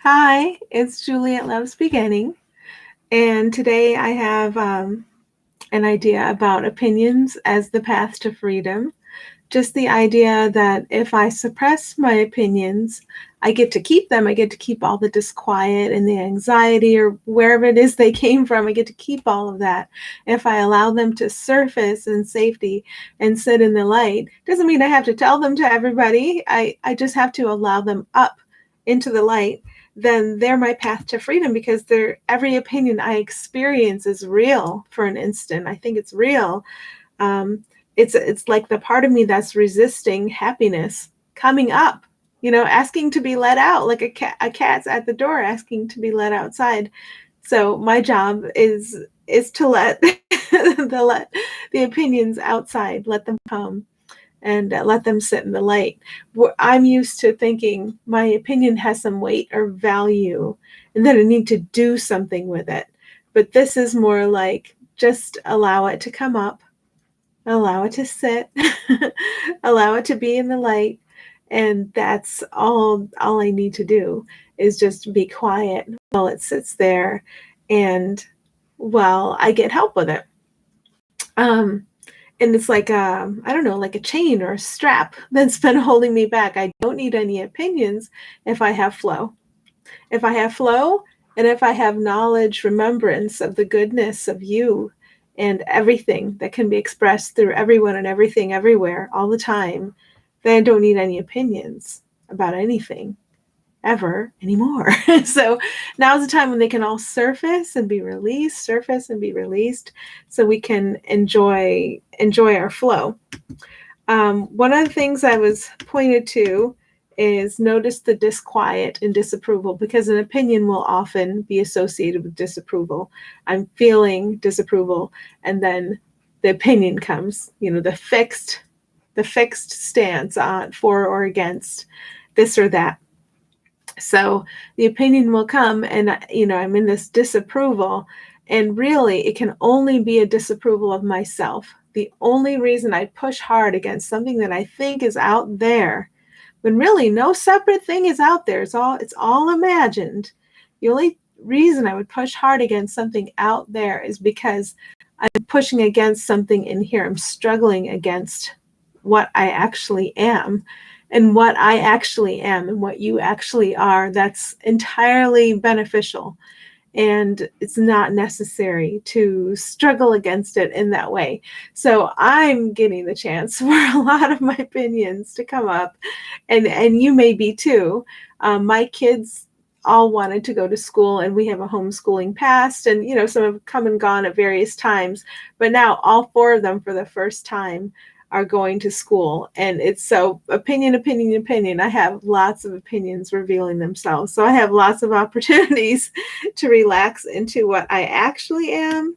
Hi, it's Juliet Loves Beginning, and today I have an idea about opinions as the path to freedom. Just the idea that if I suppress my opinions, I get to keep them. I get to keep all the disquiet and the anxiety or wherever it is they came from. I get to keep all of that. If I allow them to surface in safety and sit in the light, doesn't mean I have to tell them to everybody. I just have to allow them up into the light. Then they're my path to freedom because every opinion I experience is real for an instant. I think it's real. Um, it's like the part of me that's resisting happiness coming up, asking to be let out, like a cat's at the door asking to be let outside. So my job is to let the opinions outside, let them come and let them sit in the light. I'm used to thinking my opinion has some weight or value and that I need to do something with it. But this is more like just allow it to come up, allow it to sit, allow it to be in the light. And that's all I need to do is just be quiet while it sits there and while I get help with it. And it's like I don't know, like a chain or a strap that's been holding me back. I don't need any opinions if I have flow. If I have flow and if I have knowledge, remembrance of the goodness of you and everything that can be expressed through everyone and everything everywhere all the time, then I don't need any opinions about anything ever anymore. So now's the time when they can all surface and be released, surface and be released, so we can enjoy our flow. One of the things I was pointed to is notice the disquiet and disapproval, because an opinion will often be associated with disapproval. I'm feeling disapproval, and then the opinion comes, the fixed stance on for or against this or that. So the opinion will come, and I'm in this disapproval, and really it can only be a disapproval of myself. The only reason I push hard against something that I think is out there, when really no separate thing is out there, it's all imagined. The only reason I would push hard against something out there is because I'm pushing against something in here. I'm struggling against what I actually am. And what I actually am and what you actually are, that's entirely beneficial. And it's not necessary to struggle against it in that way. So I'm getting the chance for a lot of my opinions to come up, and you may be too. My kids all wanted to go to school, and we have a homeschooling past, and some have come and gone at various times, but now all four of them for the first time are going to school. And it's so opinion. I have lots of opinions revealing themselves. So I have lots of opportunities to relax into what I actually am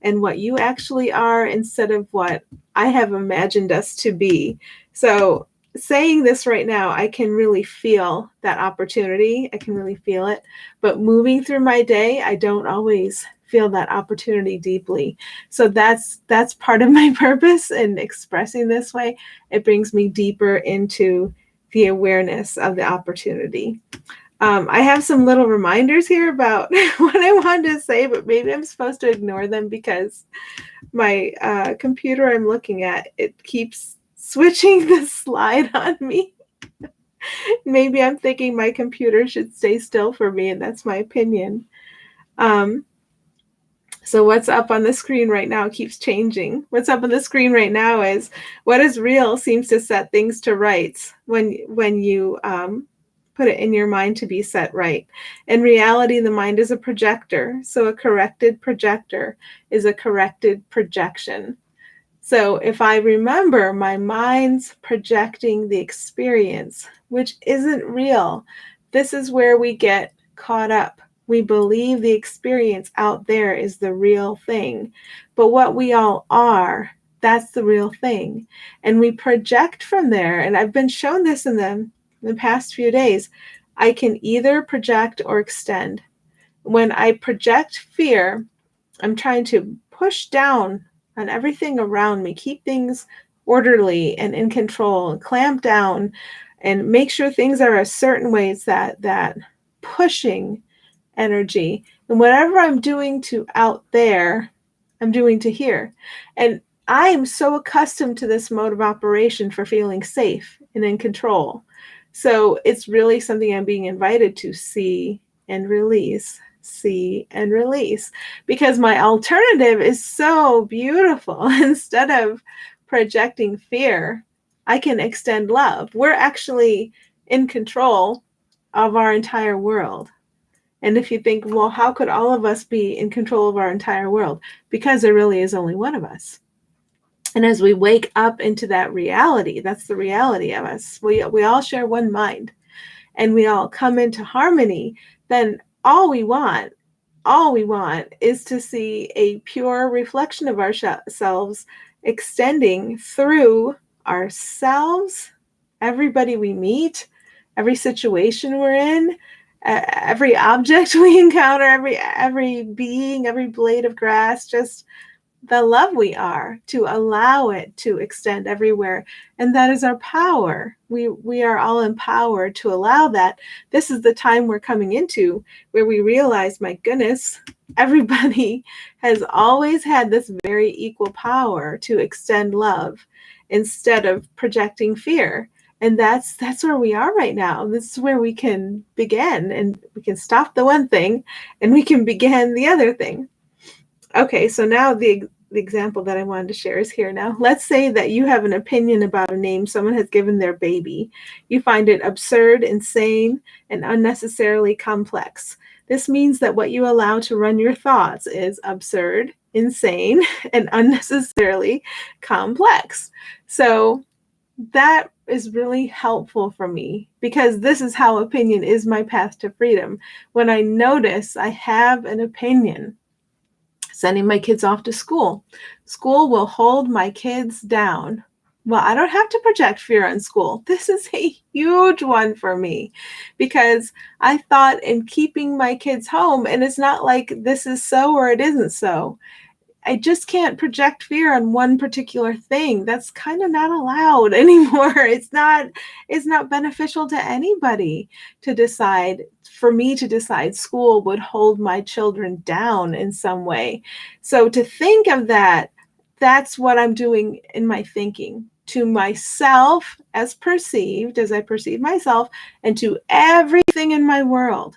and what you actually are, instead of what I have imagined us to be. So saying this right now, I can really feel that opportunity. I can really feel it. But moving through my day, I don't always feel that opportunity deeply. So that's part of my purpose in expressing this way. It brings me deeper into the awareness of the opportunity. I have some little reminders here about what I wanted to say, but maybe I'm supposed to ignore them because my computer I'm looking at, it keeps switching the slide on me. Maybe I'm thinking my computer should stay still for me, and that's my opinion. So what's up on the screen right now keeps changing. What's up on the screen right now is what is real seems to set things to rights when you put it in your mind to be set right. In reality, the mind is a projector. So a corrected projector is a corrected projection. So if I remember my mind's projecting the experience, which isn't real, this is where we get caught up. We believe the experience out there is the real thing. But what we all are, that's the real thing. And we project from there. And I've been shown this in the past few days. I can either project or extend. When I project fear, I'm trying to push down on everything around me, keep things orderly and in control, and clamp down and make sure things are a certain way. It's that pushing energy. And whatever I'm doing to out there, I'm doing to here. And I am so accustomed to this mode of operation for feeling safe and in control. So it's really something I'm being invited to see and release, see and release, because my alternative is so beautiful. Instead of projecting fear, I can extend love. We're actually in control of our entire world. And if you think, well, how could all of us be in control of our entire world? Because there really is only one of us. And as we wake up into that reality, that's the reality of us. We all share one mind, and we all come into harmony. Then all we want is to see a pure reflection of ourselves extending through ourselves, everybody we meet, every situation we're in, every object we encounter, every being, every blade of grass, just the love we are, to allow it to extend everywhere. And that is our power. We are all empowered to allow that. This is the time we're coming into where we realize, my goodness, everybody has always had this very equal power to extend love instead of projecting fear. And that's where we are right now. This is where we can begin, and we can stop the one thing and we can begin the other thing. Okay, so now the example that I wanted to share is here now. Let's say that you have an opinion about a name someone has given their baby. You find it absurd, insane, and unnecessarily complex. This means that what you allow to run your thoughts is absurd, insane, and unnecessarily complex. So that is really helpful for me, because this is how opinion is my path to freedom. When I notice I have an opinion, sending my kids off to school. School will hold my kids down. Well, I don't have to project fear on school. This is a huge one for me, because I thought in keeping my kids home, and it's not like this is so or it isn't so. I just can't project fear on one particular thing. That's kind of not allowed anymore. It's not beneficial to anybody to decide, for me to decide school would hold my children down in some way. So to think of that, that's what I'm doing in my thinking to myself as perceived, as I perceive myself, and to everything in my world.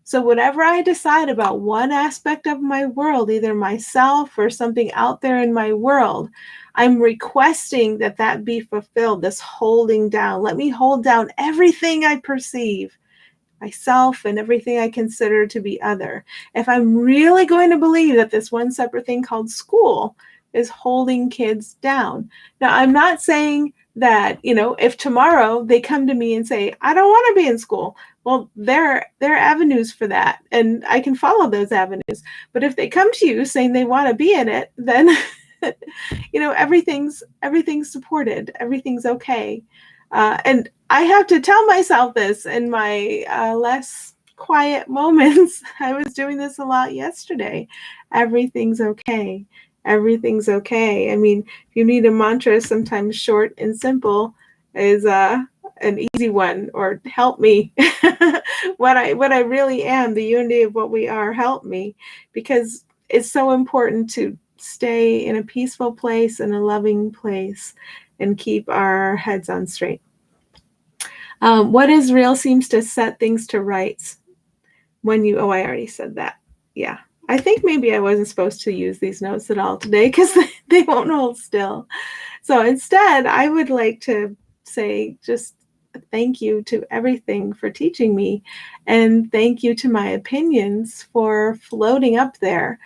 So whatever I decide about one aspect of my world, either myself or something out there in my world, I'm requesting that that be fulfilled, this holding down. Let me hold down everything I perceive, myself and everything I consider to be other. If I'm really going to believe that this one separate thing called school is holding kids down. Now, I'm not saying that, if tomorrow they come to me and say, I don't want to be in school, well, there are avenues for that, and I can follow those avenues. But if they come to you saying they want to be in it, then everything's supported, everything's okay. And I have to tell myself this in my less quiet moments. I was doing this a lot yesterday. Everything's okay. Everything's okay. I mean, if you need a mantra, sometimes short and simple is an easy one, or help me. what I really am, the unity of what we are, help me, because it's so important to stay in a peaceful place, in a loving place, and keep our heads on straight. What is real seems to set things to rights when you, I already said that. Yeah. I think maybe I wasn't supposed to use these notes at all today, because they won't hold still. So instead, I would like to say just thank you to everything for teaching me, and thank you to my opinions for floating up there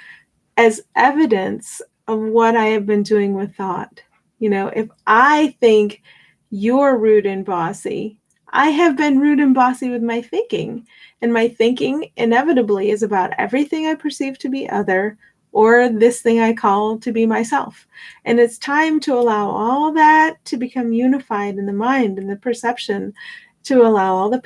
as evidence of what I have been doing with thought. If I think you're rude and bossy, I have been rude and bossy with my thinking. And my thinking inevitably is about everything I perceive to be other, or this thing I call to be myself. And it's time to allow all that to become unified in the mind and the perception, to allow all the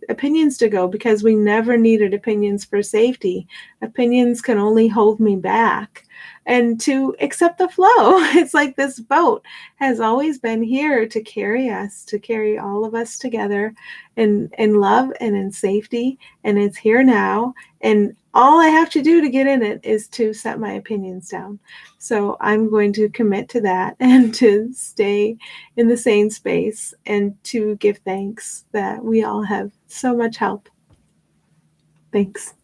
opinions to go, because we never needed opinions for safety. Opinions can only hold me back. And to accept the flow. It's like this boat has always been here to carry us, to carry all of us together in love and in safety. And it's here now. And all I have to do to get in it is to set my opinions down. So I'm going to commit to that and to stay in the same space and to give thanks that we all have so much help. Thanks.